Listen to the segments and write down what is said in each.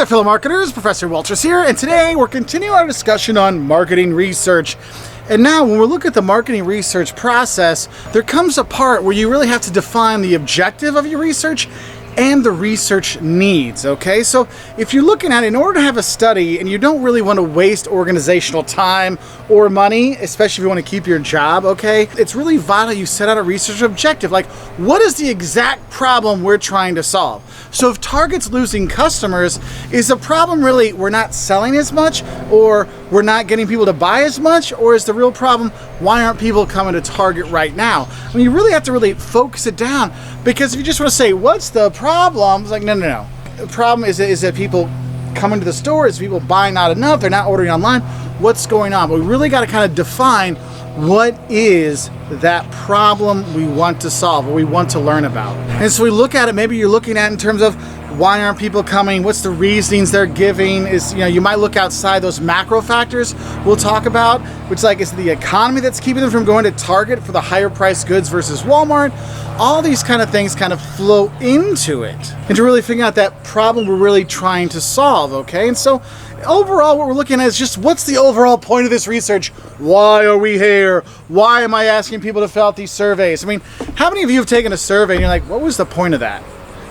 there, fellow marketers. Professor Wolters here, and today we're continuing our discussion on marketing research. And now when we look at the marketing research process, there comes a part where you really have to define the objective of your research and the research needs, okay? So if you're looking at it, in order to have a study and you don't really want to waste organizational time or money, especially if you want to keep your job, okay? It's really vital you set out a research objective, like what is the exact problem we're trying to solve? So if Target's losing customers, is the problem really we're not selling as much, or we're not getting people to buy as much, or is the real problem why aren't people coming to Target right now? I mean, you really have to really focus it down, because if you just want to say, what's the problem? It's like, no. The problem is that people coming to the store, is people buying not enough, they're not ordering online, what's going on? But we really got to kind of define what is that problem we want to solve, or we want to learn about. And so we look at it, maybe you're looking at it in terms of why aren't people coming, what's the reasonings they're giving, is, you might look outside those macro factors we'll talk about, which like is the economy that's keeping them from going to Target for the higher priced goods versus Walmart. All these kind of things kind of flow into it, and to really figure out that problem we're really trying to solve, okay? And so overall, what we're looking at is just what's the overall point of this research? Why are we here? Why am I asking people to fill out these surveys? I mean, how many of you have taken a survey and you're like, what was the point of that?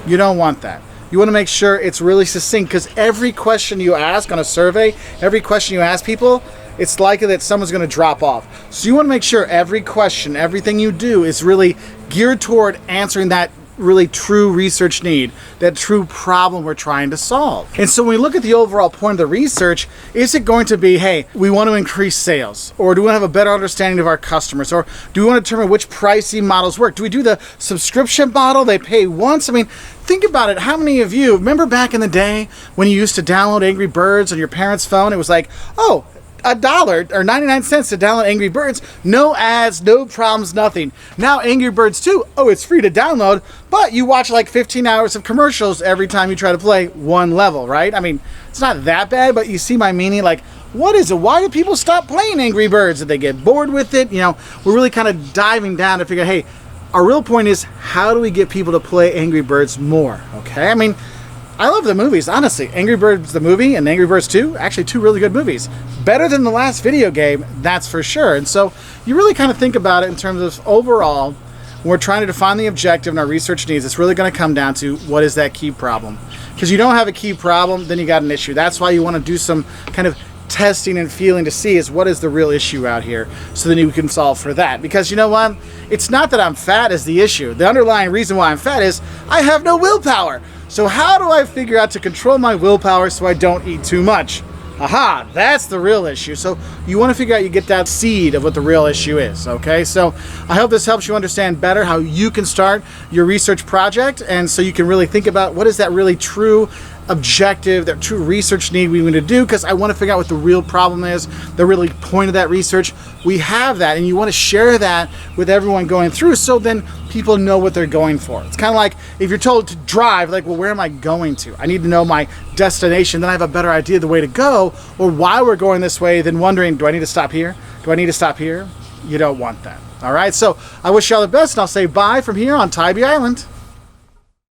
You don't want that. You want to make sure it's really succinct, because every question you ask on a survey, every question you ask people, it's likely that someone's going to drop off. So you want to make sure every question, everything you do is really geared toward answering that really true research need, that true problem we're trying to solve. And so when we look at the overall point of the research, is it going to be, hey, we want to increase sales, or do we want to have a better understanding of our customers, or do we want to determine which pricing models work? Do we do the subscription model, they pay once? I mean, think about it. How many of you remember back in the day when you used to download Angry Birds on your parents' phone? It was like, oh, $1 or 99 cents to download Angry Birds. No ads, no problems, nothing. Now Angry Birds 2, oh, it's free to download, but you watch like 15 hours of commercials every time you try to play one level, right? I mean, it's not that bad, but you see my meaning? Like, what is it? Why do people stop playing Angry Birds? Did they get bored with it? We're really kind of diving down to figure, hey, our real point is, how do we get people to play Angry Birds more, okay? I mean, I love the movies, honestly. Angry Birds the movie and Angry Birds 2, actually two really good movies. Better than the last video game, that's for sure. And so you really kind of think about it in terms of overall, when we're trying to define the objective and our research needs, it's really going to come down to what is that key problem. Because you don't have a key problem, then you got an issue. That's why you want to do some kind of testing and feeling to see is what is the real issue out here, so then you can solve for that. Because you know what? It's not that I'm fat is the issue. The underlying reason why I'm fat is I have no willpower. So how do I figure out to control my willpower so I don't eat too much? Aha, that's the real issue. So you want to figure out, you get that seed of what the real issue is, okay? So I hope this helps you understand better how you can start your research project, and so you can really think about what is that really true objective, that true research need we want to do, because I want to figure out what the real problem is, the really point of that research. We have that, and you want to share that with everyone going through, so then people know what they're going for. It's kind of like if you're told to drive, like, well, where am I going to? I need to know my destination, then I have a better idea of the way to go, or why we're going this way, than wondering, do I need to stop here? Do I need to stop here? You don't want that. All right, so I wish you all the best, and I'll say bye from here on Tybee Island.